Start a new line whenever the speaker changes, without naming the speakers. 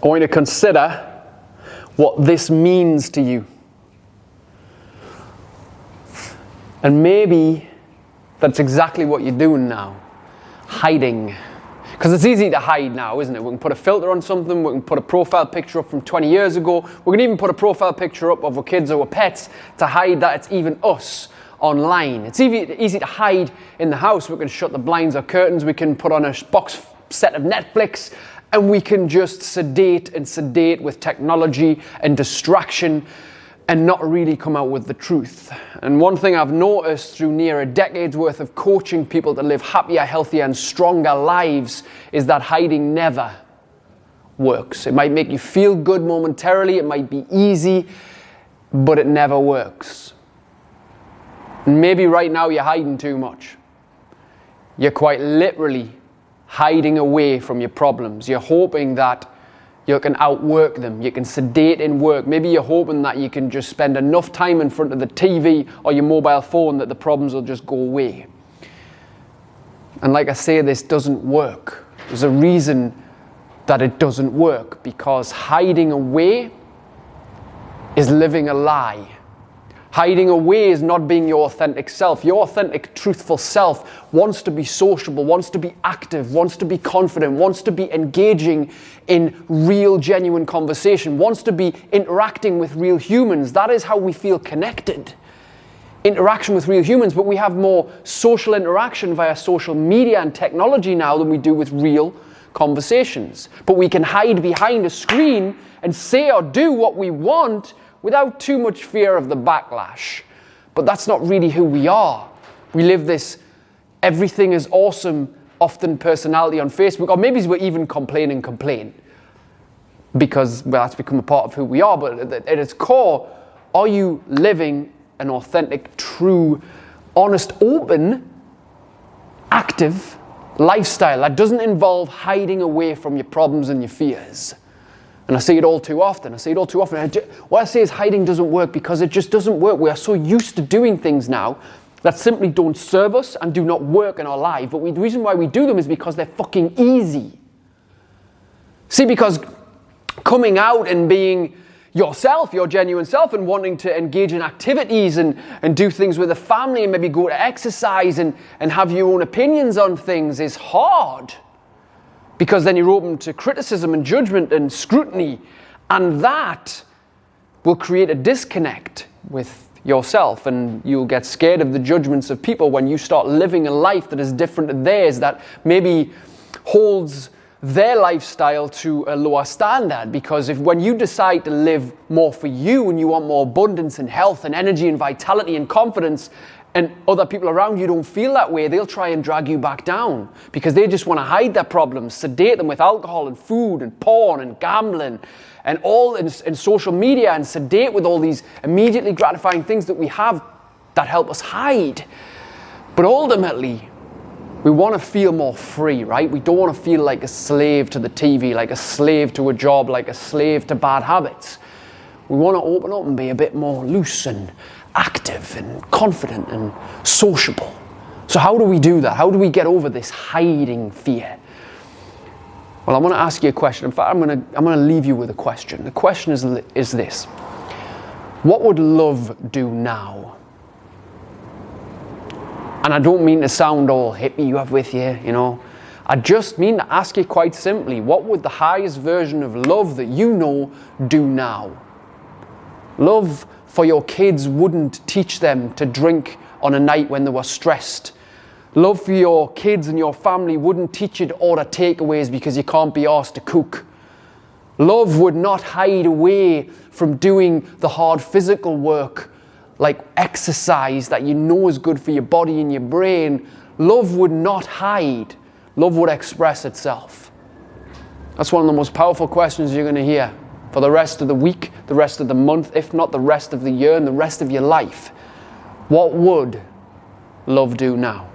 I want you to consider what this means to you. And maybe that's exactly what you're doing now. Hiding. Because it's easy to hide now, isn't it? We can put a filter on something, we can put a profile picture up from 20 years ago, we can even put a profile picture up of our kids or our pets to hide that it's even us online. It's easy to hide in the house. We can shut the blinds or curtains, we can put on a box set of Netflix, and we can just sedate with technology and distraction and not really come out with the truth. And one thing I've noticed through near a decade's worth of coaching people to live happier, healthier, and stronger lives is that hiding never works. It might make you feel good momentarily, it might be easy, but it never works. And maybe right now you're hiding too much. You're quite literally hiding away from your problems. You're hoping that you can outwork them. You can sedate in work. Maybe you're hoping that you can just spend enough time in front of the TV or your mobile phone that the problems will just go away. And like I say, this doesn't work. There's a reason that it doesn't work, because hiding away is living a lie. Hiding away is not being your authentic self. Your authentic, truthful self wants to be sociable, wants to be active, wants to be confident, wants to be engaging in real, genuine conversation, wants to be interacting with real humans. That is how we feel connected. Interaction with real humans, but we have more social interaction via social media and technology now than we do with real conversations. But we can hide behind a screen and say or do what we want without too much fear of the backlash. But that's not really who we are. We live this everything is awesome, often personality on Facebook, or maybe we're even complain, because, well, that's become a part of who we are. But at its core, are you living an authentic, true, honest, open, active lifestyle that doesn't involve hiding away from your problems and your fears? And I see it all too often. What I say is hiding doesn't work because it just doesn't work. We are so used to doing things now that simply don't serve us and do not work in our life. But the reason why we do them is because they're fucking easy. See, because coming out and being yourself, your genuine self, and wanting to engage in activities and do things with a family and maybe go to exercise and have your own opinions on things is hard. Because then you're open to criticism and judgment and scrutiny, and that will create a disconnect with yourself, and you'll get scared of the judgments of people when you start living a life that is different to theirs, that maybe holds their lifestyle to a lower standard. Because when you decide to live more for you and you want more abundance and health and energy and vitality and confidence, and other people around you don't feel that way, they'll try and drag you back down because they just want to hide their problems, sedate them with alcohol and food and porn and gambling and all in social media, and sedate with all these immediately gratifying things that we have that help us hide. But ultimately, we want to feel more free, right? We don't want to feel like a slave to the TV, like a slave to a job, like a slave to bad habits. We want to open up and be a bit more loose and active and confident and sociable. So how do we do that? How do we get over this hiding fear? Well, I want to ask you a question. In fact, I'm going to leave you with a question. The question is this: what would love do now? And I don't mean to sound all hippie you have with you, I just mean to ask you quite simply, what would the highest version of love that you know do now? Love for your kids wouldn't teach them to drink on a night when they were stressed. Love for your kids and your family wouldn't teach you to order takeaways because you can't be asked to cook. Love would not hide away from doing the hard physical work like exercise that you know is good for your body and your brain. Love would not hide. Love would express itself. That's one of the most powerful questions you're going to hear for the rest of the week, the rest of the month, if not the rest of the year and the rest of your life. What would love do now?